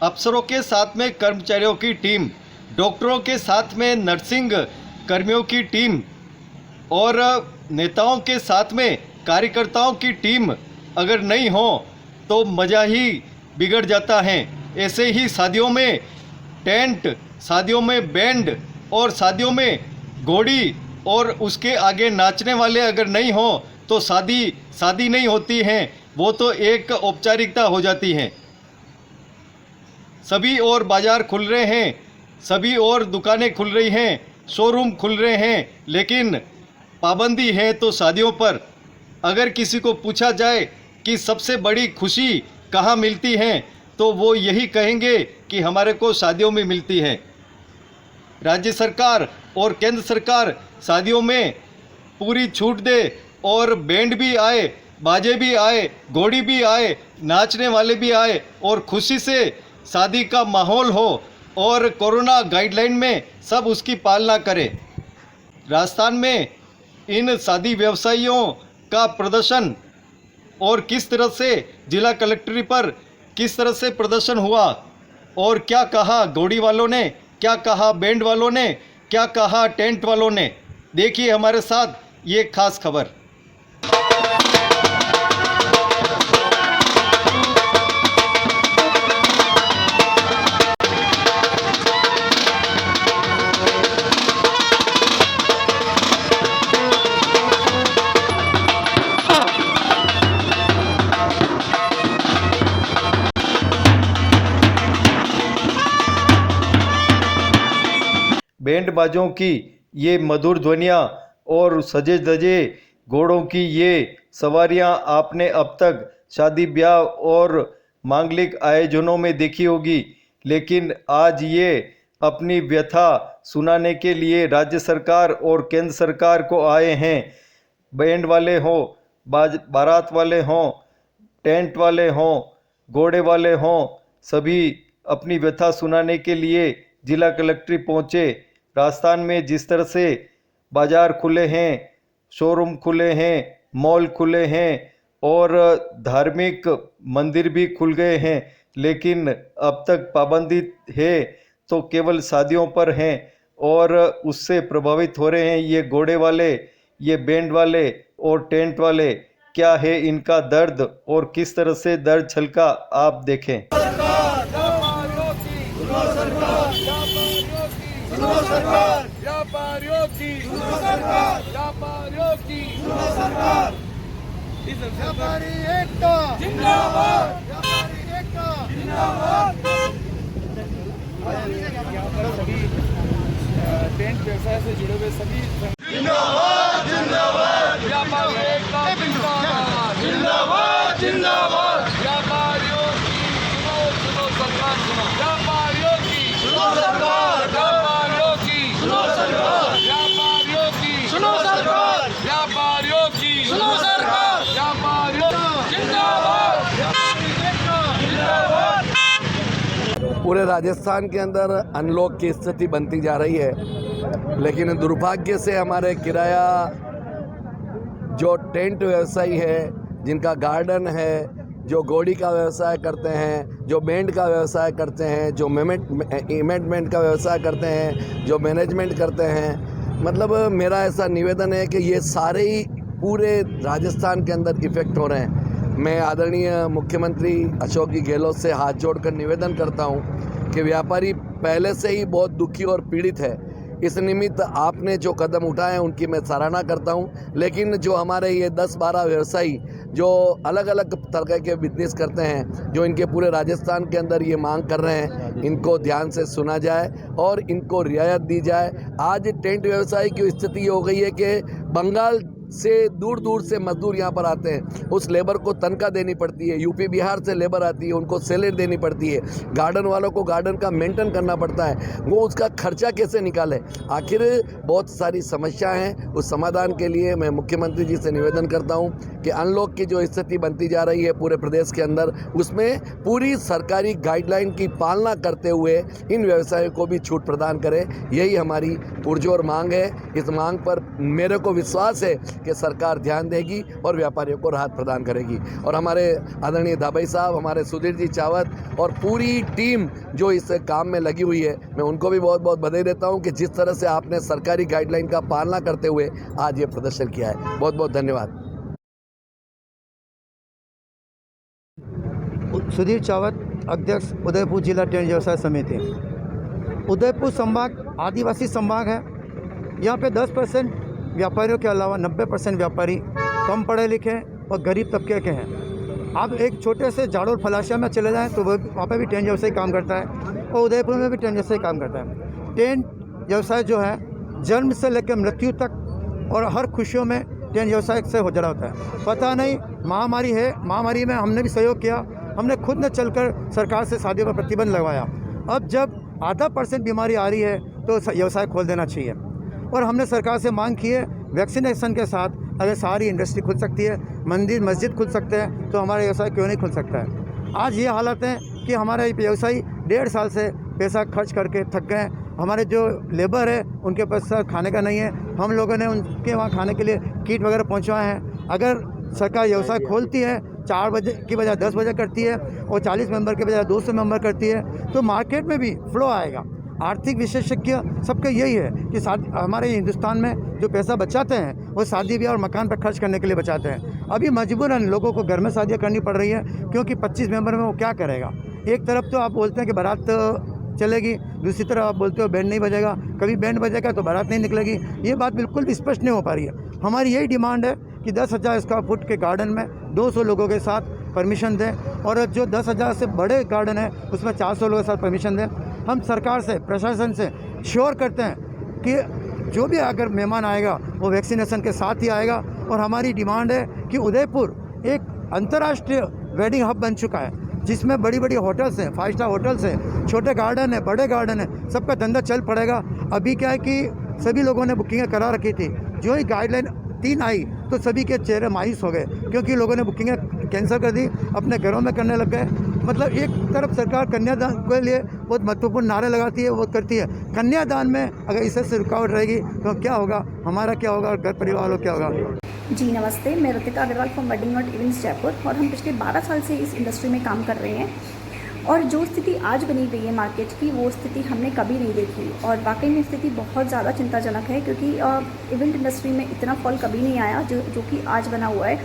अफसरों के साथ में कर्मचारियों की टीम, डॉक्टरों के साथ में नर्सिंग कर्मियों की टीम और नेताओं के साथ में कार्यकर्ताओं की टीम अगर नहीं हो तो मज़ा ही बिगड़ जाता है। ऐसे ही शादियों में टेंट, शादियों में बैंड और शादियों में घोड़ी और उसके आगे नाचने वाले अगर नहीं हो तो शादी नहीं होती है, वो तो एक औपचारिकता हो जाती है। सभी और बाज़ार खुल रहे हैं, सभी और दुकानें खुल रही हैं, शोरूम खुल रहे हैं, लेकिन पाबंदी है तो शादियों पर। अगर किसी को पूछा जाए कि सबसे बड़ी खुशी कहाँ मिलती है तो वो यही कहेंगे कि हमारे को शादियों में मिलती है। राज्य सरकार और केंद्र सरकार शादियों में पूरी छूट दे और बैंड भी आए, बाजे भी आए, घोड़ी भी आए, नाचने वाले भी आए और खुशी से शादी का माहौल हो और कोरोना गाइडलाइन में सब उसकी पालना करें। राजस्थान में इन शादी व्यवसायियों का प्रदर्शन और किस तरह से जिला कलेक्ट्री पर किस तरह से प्रदर्शन हुआ और क्या कहा घोड़ी वालों ने, क्या कहा बैंड वालों ने, क्या कहा टेंट वालों ने, देखिए हमारे साथ ये खास खबर। बैंड बाजों की ये मधुर ध्वनियाँ और सजे धजे घोड़ों की ये सवारियाँ आपने अब तक शादी ब्याह और मांगलिक आयोजनों में देखी होगी, लेकिन आज ये अपनी व्यथा सुनाने के लिए राज्य सरकार और केंद्र सरकार को आए हैं। बैंड वाले हों, बारात वाले हों, टेंट वाले हों, घोड़े वाले हों, सभी अपनी व्यथा सुनाने के लिए जिला कलेक्ट्री पहुँचे। राजस्थान में जिस तरह से बाज़ार खुले हैं, शोरूम खुले हैं, मॉल खुले हैं और धार्मिक मंदिर भी खुल गए हैं, लेकिन अब तक पाबंदी है तो केवल शादियों पर हैं और उससे प्रभावित हो रहे हैं ये घोड़े वाले, ये बैंड वाले और टेंट वाले। क्या है इनका दर्द और किस तरह से दर्द छलका, आप देखें। सरकार व्यापारियों की, सरकार व्यापारियों की, सरकार व्यापारी एकता जिंदाबाद, व्यापारी एकता जिंदाबाद। यहाँ पर सभी टेंट व्यवसाय से जुड़े हुए सभी जिंदाबाद जिंदाबाद, व्यापारी एकता जिंदाबाद जिंदाबाद जिंदाबाद। व्यापारियों की सुनो सुनो सरकार सुनो, व्यापारियों की सुनो सरकार, व्यापारियों की सुनो सरकार, व्यापारियों की सुनो सरकार, व्यापारियों की सुनो सरकार, व्यापारियों जिंदाबाद जिंदाबाद। पूरे राजस्थान के अंदर अनलॉक की स्थिति बनती जा रही है, लेकिन दुर्भाग्य से हमारे किराया जो टेंट व्यवसायी है, जिनका गार्डन है, जो घोड़ी का व्यवसाय करते हैं, जो बैंड का व्यवसाय करते हैं, जो इवेंटमेंट का व्यवसाय करते हैं, जो मैनेजमेंट करते हैं, मतलब मेरा ऐसा निवेदन है कि ये सारे ही पूरे राजस्थान के अंदर इफ़ेक्ट हो रहे हैं। मैं आदरणीय मुख्यमंत्री अशोक जी गहलोत से हाथ जोड़कर निवेदन करता हूँ कि व्यापारी पहले से ही बहुत दुखी और पीड़ित है। इस निमित्त आपने जो कदम उठाए हैं उनकी मैं सराहना करता हूं, लेकिन जो हमारे ये 10-12 व्यवसायी जो अलग अलग तरह के बिजनेस करते हैं, जो इनके पूरे राजस्थान के अंदर ये मांग कर रहे हैं, इनको ध्यान से सुना जाए और इनको रियायत दी जाए। आज टेंट व्यवसाय की स्थिति हो गई है कि बंगाल से दूर दूर से मजदूर यहाँ पर आते हैं, उस लेबर को तनख्वाह देनी पड़ती है। यूपी बिहार से लेबर आती है, उनको सैलरी देनी पड़ती है। गार्डन वालों को गार्डन का मेंटेन करना पड़ता है, वो उसका खर्चा कैसे निकाले। आखिर बहुत सारी समस्याएं हैं, उस समाधान के लिए मैं मुख्यमंत्री जी से निवेदन करता हूं कि अनलॉक की जो स्थिति बनती जा रही है पूरे प्रदेश के अंदर, उसमें पूरी सरकारी गाइडलाइन की पालना करते हुए इन व्यवसायों को भी छूट प्रदान करें। यही हमारी पुरजोर मांग है। इस मांग पर मेरे को विश्वास है कि सरकार ध्यान देगी और व्यापारियों को राहत प्रदान करेगी। और हमारे आदरणीय दाभाई साहब, हमारे सुधीर जी चावत और पूरी टीम जो इस काम में लगी हुई है, मैं उनको भी बहुत बहुत बधाई देता हूं कि जिस तरह से आपने सरकारी गाइडलाइन का पालना करते हुए आज ये प्रदर्शन किया है। बहुत बहुत धन्यवाद। सुधीर चावत, अध्यक्ष उदयपुर जिला टेंट व्यवसाय समिति। उदयपुर संभाग आदिवासी संभाग है। यहाँ पे 10% व्यापारियों के अलावा 90% व्यापारी कम पढ़े लिखे और गरीब तबके के हैं। आप एक छोटे से जाड़ोर फलाशिया में चले जाएं तो वहाँ पे भी टेंट व्यवसाय काम करता है और उदयपुर में भी टेंट व्यवसाय काम करता है। टेंट व्यवसाय जो है जन्म से लेकर मृत्यु तक और हर खुशियों में टेंट व्यवसाय से हो जुड़ा होता है। पता नहीं महामारी है, महामारी में हमने भी सहयोग किया। हमने खुद ने चलकर सरकार से शादियों पर प्रतिबंध लगवाया। अब जब 0.5% बीमारी आ रही है तो व्यवसाय खोल देना चाहिए और हमने सरकार से मांग की है वैक्सीनेशन के साथ अगर सारी इंडस्ट्री खुल सकती है, मंदिर मस्जिद खुल सकते हैं तो हमारा व्यवसाय क्यों नहीं खुल सकता है। आज ये हालत है कि हमारे व्यवसायी 1.5 साल से पैसा खर्च करके थक गए। हमारे जो लेबर है उनके पास खाने का नहीं है। हम लोगों ने उनके वहाँ खाने के लिए किट वगैरह पहुँचवाए हैं। अगर सरकार व्यवसाय खोलती है 4 बजे की बजाय 10 बजे करती है और 40 मेंबर के बजाय 200 मेंबर करती है तो मार्केट में भी फ्लो आएगा। आर्थिक विशेषज्ञ सबका यही है कि हमारे हिंदुस्तान में जो पैसा बचाते हैं वो शादी ब्याह और मकान पर खर्च करने के लिए बचाते हैं। अभी मजबूरन लोगों को घर में शादियाँ करनी पड़ रही है क्योंकि 25 मेंबर में वो क्या करेगा। एक तरफ तो आप बोलते हैं कि बारात चलेगी, दूसरी तरफ आप बोलते हो बैंड नहीं बजेगा। कभी बैंड बजेगा तो बारात नहीं निकलेगी। ये बात बिल्कुल भी स्पष्ट नहीं हो पा रही है। हमारी यही डिमांड है कि 10,000 स्क्वायर फुट के गार्डन में 200 लोगों के साथ परमिशन दें और जो 10,000 से बड़े गार्डन है उसमें 400 लोगों के साथ परमिशन दें। हम सरकार से, प्रशासन से श्योर करते हैं कि जो भी अगर मेहमान आएगा वो वैक्सीनेशन के साथ ही आएगा। और हमारी डिमांड है कि उदयपुर एक अंतर्राष्ट्रीय वेडिंग हब बन चुका है जिसमें बड़ी बड़ी होटल्स हैं, 5 स्टार होटल्स हैं, छोटे गार्डन है, बड़े गार्डन है, सबका धंधा चल पड़ेगा। अभी क्या है कि सभी लोगों ने बुकिंगें करा रखी थी। जो ही गाइडलाइन 3 आई तो सभी के चेहरे मायूस हो गए क्योंकि लोगों ने बुकिंगें कैंसिल कर दी, अपने घरों में करने लग गए। मतलब एक तरफ सरकार कन्यादान के लिए बहुत महत्वपूर्ण नारे लगाती है, वो करती है। कन्यादान में अगर इससे रुकावट रहेगी तो क्या होगा, हमारा क्या होगा, घर परिवार वालों क्या होगा। जी नमस्ते, मैं Ritika Agarwal from Wedding Knot Events Jaipur और हम पिछले 12 साल से इस इंडस्ट्री में काम कर रहे हैं। और जो स्थिति आज बनी हुई है मार्केट की, वो स्थिति हमने कभी नहीं देखी और वाकई में स्थिति बहुत ज़्यादा चिंताजनक है क्योंकि इवेंट इंडस्ट्री में इतना फॉल कभी नहीं आया जो कि आज बना हुआ है।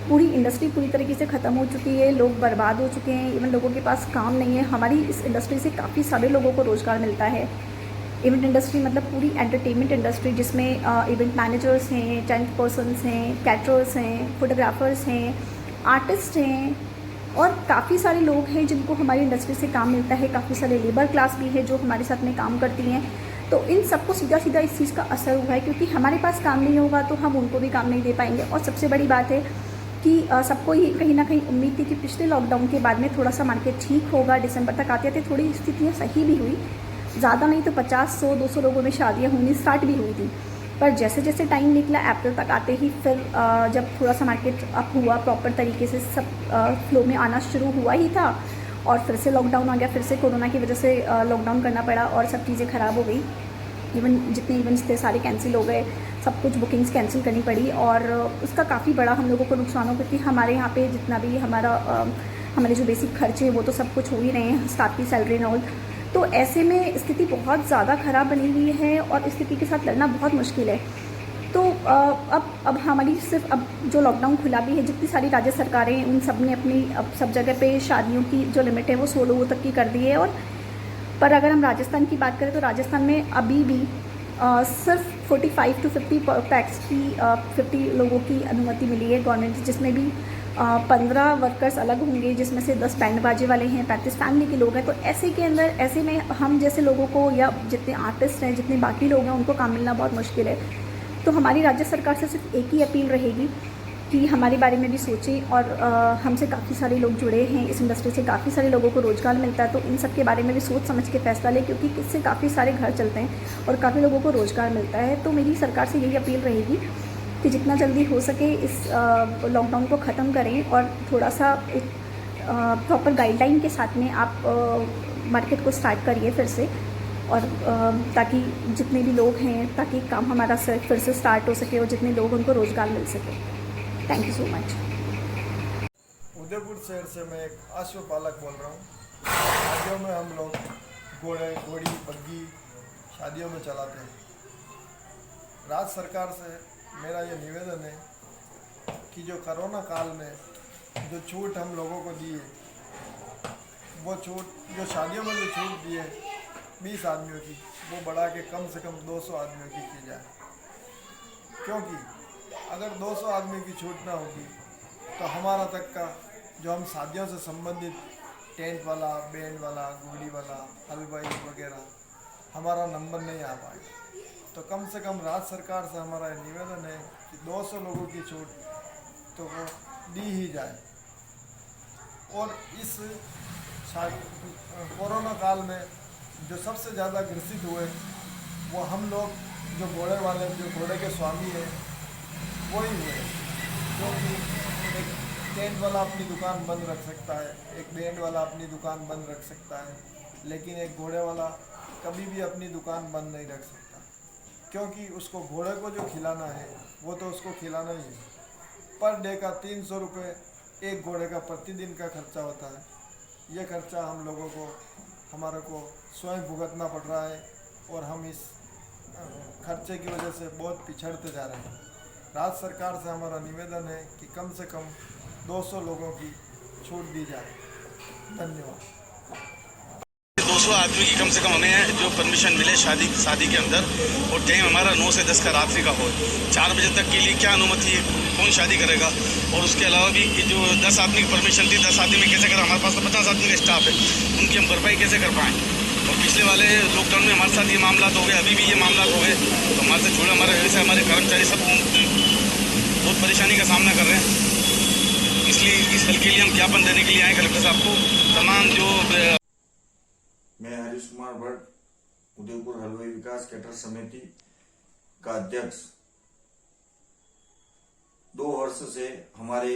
पूरी इंडस्ट्री पूरी तरीके से ख़त्म हो चुकी है, लोग बर्बाद हो चुके हैं, इवन लोगों के पास काम नहीं है। हमारी इस इंडस्ट्री से काफ़ी सारे लोगों को रोज़गार मिलता है। इवेंट इंडस्ट्री मतलब पूरी एंटरटेनमेंट इंडस्ट्री जिसमें इवेंट मैनेजर्स हैं, टेंट पर्सनस हैं, कैटरर्स हैं, फोटोग्राफर्स हैं, आर्टिस्ट हैं और काफ़ी सारे लोग हैं जिनको हमारी इंडस्ट्री से काम मिलता है। काफ़ी सारे लेबर क्लास भी है जो हमारे साथ में काम करती हैं। तो इन सबको सीधा सीधा इस चीज़ का असर हुआ है क्योंकि हमारे पास काम नहीं होगा तो हम उनको भी काम नहीं दे पाएंगे। और सबसे बड़ी बात है कि सबको ये कहीं ना कहीं उम्मीद थी कि पिछले लॉकडाउन के बाद में थोड़ा सा मार्केट ठीक होगा, दिसंबर तक आते आते थोड़ी स्थितियाँ सही भी हुई। ज़्यादा नहीं तो 50, 100, 200 लोगों में शादियाँ होनी स्टार्ट भी हुई थी। पर जैसे जैसे टाइम निकला अप्रैल तक आते ही फिर जब थोड़ा सा मार्केट अप हुआ, प्रॉपर तरीके से सब फ्लो में आना शुरू हुआ ही था और फिर से लॉकडाउन आ गया। फिर से कोरोना की वजह से लॉकडाउन करना पड़ा और सब चीज़ें ख़राब हो गई। इवन जितने इवेंट्स थे सारे कैंसिल हो गए, सब कुछ बुकिंग्स कैंसिल करनी पड़ी और उसका काफ़ी बड़ा हम लोगों को नुकसान हो क्योंकि हमारे यहाँ पे जितना भी हमारे जो बेसिक खर्चे वो तो सब कुछ हो ही रहे हैं, स्टाफ की सैलरी एंड ऑल। तो ऐसे में स्थिति बहुत ज़्यादा ख़राब बनी हुई है और स्थिति के साथ लड़ना बहुत मुश्किल है। तो अब हमारी सिर्फ अब जो लॉकडाउन खुला भी है, जितनी सारी राज्य सरकारें उन सब ने अपनी अब सब जगह पे शादियों की जो लिमिट है वो 16 लोगों तक की कर दी है। और पर अगर हम राजस्थान की बात करें तो राजस्थान में अभी भी सिर्फ 45 to 50 पैक्स की 50 लोगों की अनुमति मिली है गवर्नमेंट, जिसमें भी 15 वर्कर्स अलग होंगे, जिसमें से 10 बैंड बाजे वाले हैं, 35 फैमिली के लोग हैं। तो ऐसे के अंदर ऐसे में हम जैसे लोगों को या जितने आर्टिस्ट हैं, जितने बाकी लोग हैं, उनको काम मिलना बहुत मुश्किल है। तो हमारी राज्य सरकार से सिर्फ एक ही अपील रहेगी कि हमारे बारे में भी सोचें। और हमसे काफ़ी सारे लोग जुड़े हैं इस इंडस्ट्री से, काफ़ी सारे लोगों को रोज़गार मिलता है, तो इन सब के बारे में भी सोच समझ के फैसला लें क्योंकि इससे काफ़ी सारे घर चलते हैं और काफ़ी लोगों को रोज़गार मिलता है। तो मेरी सरकार से यही अपील रहेगी कि जितना जल्दी हो सके इस लॉकडाउन को ख़त्म करें और थोड़ा सा एक प्रॉपर गाइडलाइन के साथ में आप मार्केट को स्टार्ट करिए फिर से। और ताकि जितने भी लोग हैं, ताकि काम हमारा फिर से स्टार्ट हो सके और जितने लोग उनको रोज़गार मिल सके। Thank you so much. Udaipur शहर से मैं एक अश्वपालक बोल रहा हूँ। शादियों में हम लोग घोड़े, घोड़ी, बग्गी शादियों में चलाते हैं। राज्य सरकार से मेरा ये निवेदन है कि जो कोरोना काल में जो छूट हम लोगों को दी है, वो छूट जो शादियों में जो छूट दी है 20 आदमियों की, वो बढ़ा के कम से कम 200 आदमियों की जाए। क्योंकि अगर 200 आदमी की छूट ना होगी तो हमारा तक का जो हम शादियों से संबंधित टेंट वाला, बैंड वाला, घोड़ी वाला, हलवाई वगैरह हमारा नंबर नहीं आ पाएगा। तो कम से कम राज्य सरकार से हमारा निवेदन है कि 200 लोगों की छूट तो वो दी ही जाए। और इस कोरोना काल में जो सबसे ज़्यादा ग्रसित हुए वो हम लोग, जो घोड़े वाले, जो घोड़े के स्वामी हैं, वही हुए। क्योंकि एक टेंट वाला अपनी दुकान बंद रख सकता है, एक बैंड वाला अपनी दुकान बंद रख सकता है, लेकिन एक घोड़े वाला कभी भी अपनी दुकान बंद नहीं रख सकता। क्योंकि उसको घोड़े को जो खिलाना है वो तो उसको खिलाना ही है। पर डे का 300 रुपये एक घोड़े का प्रतिदिन का खर्चा होता है। ये खर्चा हम लोगों को, हमारे को स्वयं भुगतना पड़ रहा है और हम इस खर्चे की वजह से बहुत पिछड़ते जा रहे हैं। राज्य सरकार से हमारा निवेदन है कि कम से कम 200 लोगों की छूट दी जाए। धन्यवाद। 200 आदमी की कम से कम हमें जो परमिशन मिले शादी के अंदर, और टाइम हमारा 9 से 10 का रात्रि का हो। 4 बजे तक के लिए क्या अनुमति है, कौन शादी करेगा? और उसके अलावा भी जो 10 आदमी की परमिशन थी, 10 आदमी में कैसे करें? हमारे पास तो 50 आदमी का स्टाफ है, उनकी हम भरपाई कैसे कर पाएँ? और पिछले वाले लॉकडाउन में हमारे साथ ये मामला हो गए, अभी भी ये मामला हो गए, तो हमारे से जुड़े हमारे वैसे हमारे कर्मचारी सब बहुत परेशानी का सामना कर रहे हैं। इसलिए इस हल के लिए हम ज्ञापन देने के लिए आए कलेक्टर साहब को। तमाम जो मैं हरीश कुमार भट्ट, उदयपुर हलवाई विकास कैटर समिति का अध्यक्ष। 2 वर्ष से हमारे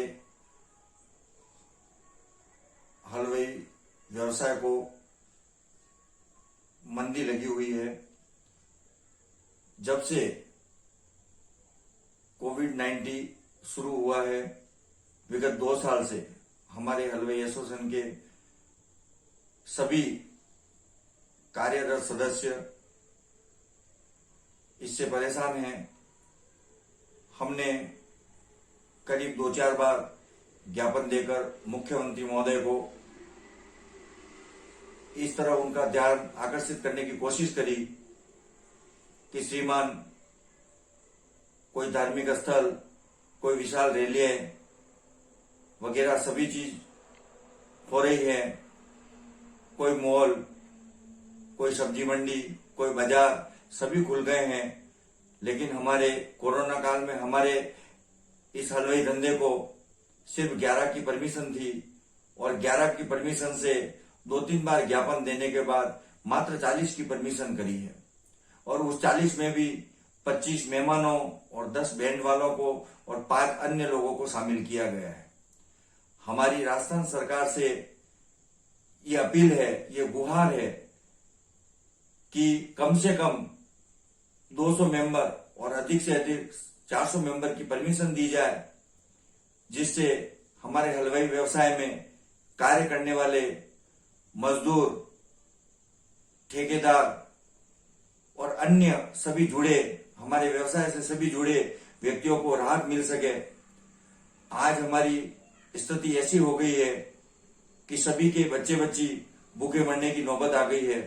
हलवाई व्यवसाय को मंदी लगी हुई है। जब से कोविड-19 शुरू हुआ है, विगत 2 साल से हमारे हलवाई एसोसिएशन के सभी कार्यरत सदस्य इससे परेशान हैं। हमने करीब 2-4 बार ज्ञापन देकर मुख्यमंत्री महोदय को इस तरह उनका ध्यान आकर्षित करने की कोशिश करी कि श्रीमान, कोई धार्मिक स्थल, कोई विशाल रैलियां वगैरह सभी चीज हो रही है, कोई मॉल, कोई सब्जी मंडी, कोई बाजार सभी खुल गए हैं, लेकिन हमारे कोरोना काल में हमारे इस हलवाई धंधे को सिर्फ 11 की परमिशन थी और 11 की परमिशन से 2-3 बार ज्ञापन देने के बाद मात्र 40 की परमिशन करी है। और उस 40 में भी 25 मेहमानों और 10 बैंड वालों को और 5 अन्य लोगों को शामिल किया गया है। हमारी राजस्थान सरकार से ये अपील है, ये गुहार है कि कम से कम 200 मेंबर और अधिक से अधिक 400 मेंबर की परमिशन दी जाए, जिससे हमारे हलवाई व्यवसाय में कार्य करने वाले मजदूर, ठेकेदार और अन्य सभी जुड़े, हमारे व्यवसाय से सभी जुड़े व्यक्तियों को राहत मिल सके। आज हमारी स्थिति ऐसी हो गई है कि सभी के बच्चे बच्ची भूखे मरने की नौबत आ गई है।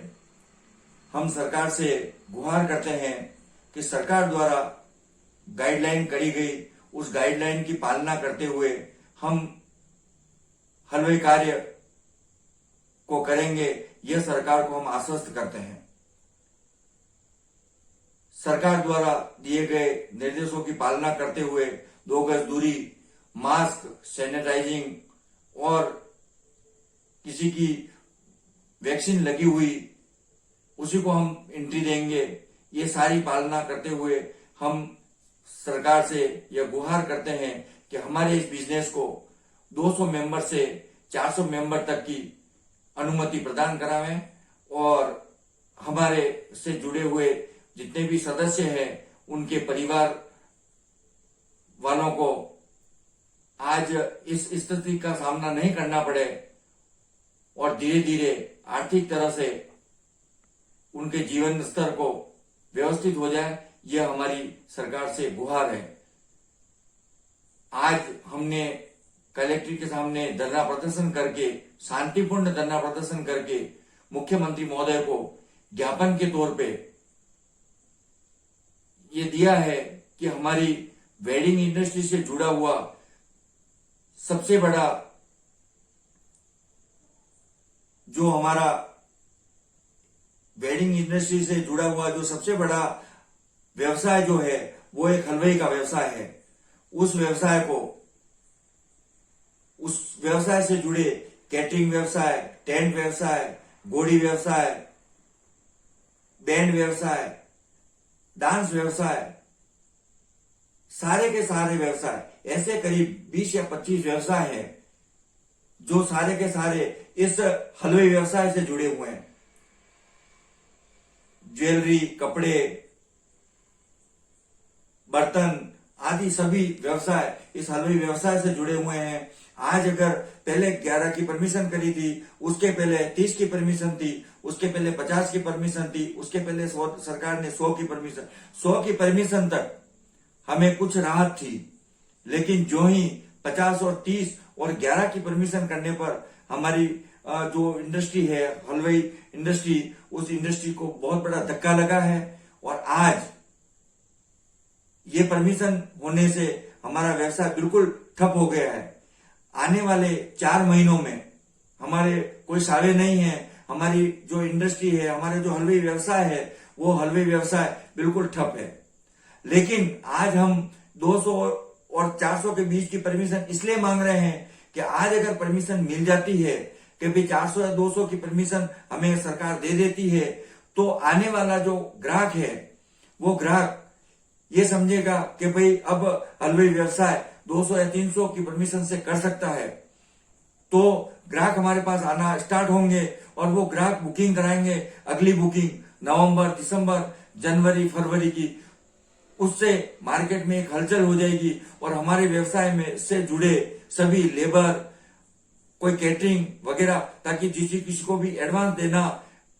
हम सरकार से गुहार करते हैं कि सरकार द्वारा गाइडलाइन करी गई, उस गाइडलाइन की पालना करते हुए हम हलवाई कार्य को करेंगे, यह सरकार को हम आश्वस्त करते हैं। सरकार द्वारा दिए गए निर्देशों की पालना करते हुए 2 गज दूरी, मास्क, सैनिटाइजिंग और किसी की वैक्सीन लगी हुई उसी को हम एंट्री देंगे। ये सारी पालना करते हुए हम सरकार से यह गुहार करते हैं कि हमारे इस बिजनेस को 200 मेंबर से 400 मेंबर तक की अनुमति प्रदान करावें और हमारे से जुड़े हुए जितने भी सदस्य हैं उनके परिवार वालों को आज इस स्थिति का सामना नहीं करना पड़े और धीरे धीरे आर्थिक तरह से उनके जीवन स्तर को व्यवस्थित हो जाए, यह हमारी सरकार से गुहार है। आज हमने कलेक्ट्रेट के सामने धरना प्रदर्शन करके, शांतिपूर्ण धरना प्रदर्शन करके मुख्यमंत्री महोदय को ज्ञापन के तौर पे ये दिया है कि हमारी वेडिंग इंडस्ट्री से जुड़ा हुआ सबसे बड़ा जो हमारा वेडिंग इंडस्ट्री से जुड़ा हुआ जो सबसे बड़ा व्यवसाय जो है वो एक हलवाई का व्यवसाय है। उस व्यवसाय से जुड़े कैटरिंग व्यवसाय, टेंट व्यवसाय, घोड़ी व्यवसाय, बैंड व्यवसाय, डांस व्यवसाय, सारे के सारे व्यवसाय ऐसे करीब 20 या 25 व्यवसाय हैं जो सारे के सारे इस हलवाई व्यवसाय से जुड़े हुए हैं। ज्वेलरी, कपड़े, बर्तन आदि सभी व्यवसाय इस हलवाई व्यवसाय से जुड़े हुए हैं। आज अगर पहले 11 की परमिशन करी थी, उसके पहले 30 की परमिशन थी, उसके पहले 50 की परमिशन थी, उसके पहले सरकार ने 100 की परमिशन तक हमें कुछ राहत थी। लेकिन जो ही 50 और 30 और 11 की परमिशन करने पर हमारी जो इंडस्ट्री है हलवाई इंडस्ट्री, उस इंडस्ट्री को बहुत बड़ा धक्का लगा है और आज ये परमिशन होने से हमारा व्यवसाय बिल्कुल ठप हो गया है। आने वाले 4 महीनों में हमारे कोई सावे नहीं है। हमारी जो इंडस्ट्री है, हमारे जो हलवाई व्यवसाय है, वो हलवाई व्यवसाय बिल्कुल ठप है। लेकिन आज हम 200 और 400 के बीच की परमिशन इसलिए मांग रहे हैं कि आज अगर परमिशन मिल जाती है कि भाई 400 या 200 की परमिशन हमें सरकार दे देती है, तो आने वाला जो ग्राहक है वो ग्राहक ये समझेगा कि भाई अब हलवाई व्यवसाय 200 या 300 की परमिशन से कर सकता है। तो ग्राहक हमारे पास आना स्टार्ट होंगे और वो ग्राहक बुकिंग कराएंगे। अगली बुकिंग नवंबर, दिसंबर, जनवरी, फरवरी की, उससे मार्केट में एक हलचल हो जाएगी और हमारे व्यवसाय में से जुड़े सभी लेबर, कोई कैटरिंग वगैरह, ताकि किसी को भी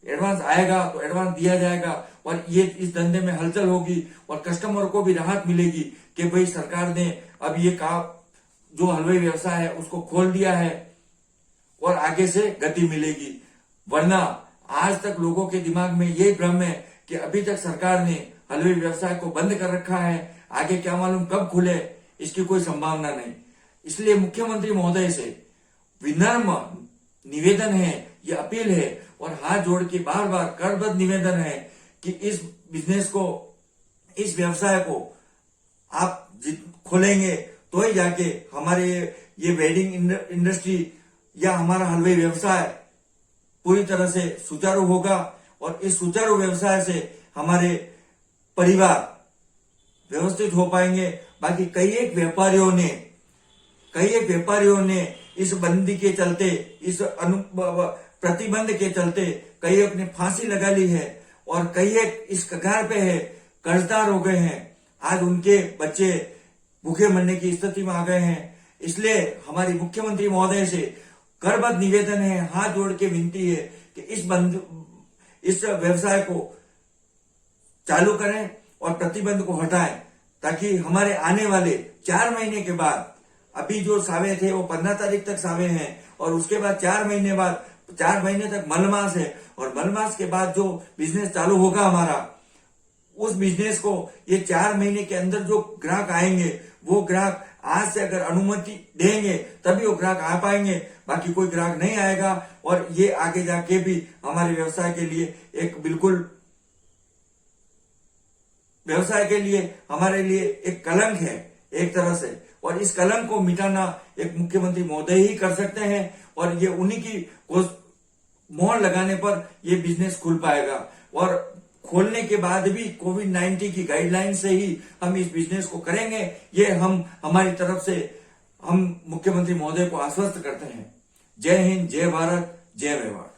एडवांस आएगा तो एडवांस दिया जाएगा और ये इस धंधे में हलचल होगी और कस्टमर को भी राहत मिलेगी कि भाई सरकार ने अब ये काम जो हलवाई व्यवसाय है उसको खोल दिया है और आगे से गति मिलेगी। वरना आज तक लोगों के दिमाग में यही भ्रम है कि अभी तक सरकार ने हलवाई व्यवसाय को बंद कर रखा है, आगे क्या मालूम कब खुले, इसकी कोई संभावना नहीं। इसलिए मुख्यमंत्री महोदय से विनम्र निवेदन है, ये अपील है और हाथ जोड़ के बार बार करबद्ध निवेदन है कि इस बिजनेस को, इस व्यवसाय को आप खोलेंगे तो ही जाके हमारे ये वेडिंग इंडस्ट्री या हमारा हलवाई व्यवसाय पूरी तरह से सुचारू होगा और इस सुचारू व्यवसाय से हमारे परिवार व्यवस्थित हो पाएंगे। बाकी कई एक व्यापारियों ने इस बंदी के चलते, इस प्रतिबंध के चलते कई अपने फांसी लगा ली है और कई एक इस कगार पे है, कर्जदार हो गए हैं। आज उनके बच्चे भूखे मरने की स्थिति में आ गए हैं। इसलिए हमारी मुख्यमंत्री महोदय से करबद्ध निवेदन है, हाथ जोड़ के विनती है कि इस व्यवसाय को चालू करें और प्रतिबंध को हटाएं, ताकि हमारे आने वाले 4 महीने के बाद, अभी जो सावे थे वो 15 तारीख तक सावे हैं और उसके बाद 4 महीने तक मलमास है और मलमास के बाद जो बिजनेस चालू होगा हमारा, उस बिजनेस को ये 4 महीने के अंदर जो ग्राहक आएंगे वो ग्राहक आज से अगर अनुमति देंगे तभी वो ग्राहक आ पाएंगे, बाकी कोई ग्राहक नहीं आएगा और ये आगे जाके भी हमारे व्यवसाय के लिए हमारे लिए एक कलंक है एक तरह से, और इस कलंक को मिटाना एक मुख्यमंत्री महोदय ही कर सकते हैं और ये उन्हीं की मोहर लगाने पर ये बिजनेस खुल पाएगा। और खोलने के बाद भी कोविड-19 की गाइडलाइन से ही हम इस बिजनेस को करेंगे, ये हम हमारी तरफ से हम मुख्यमंत्री महोदय को आश्वस्त करते हैं। जय हिंद, जय भारत, जय मेवाड़।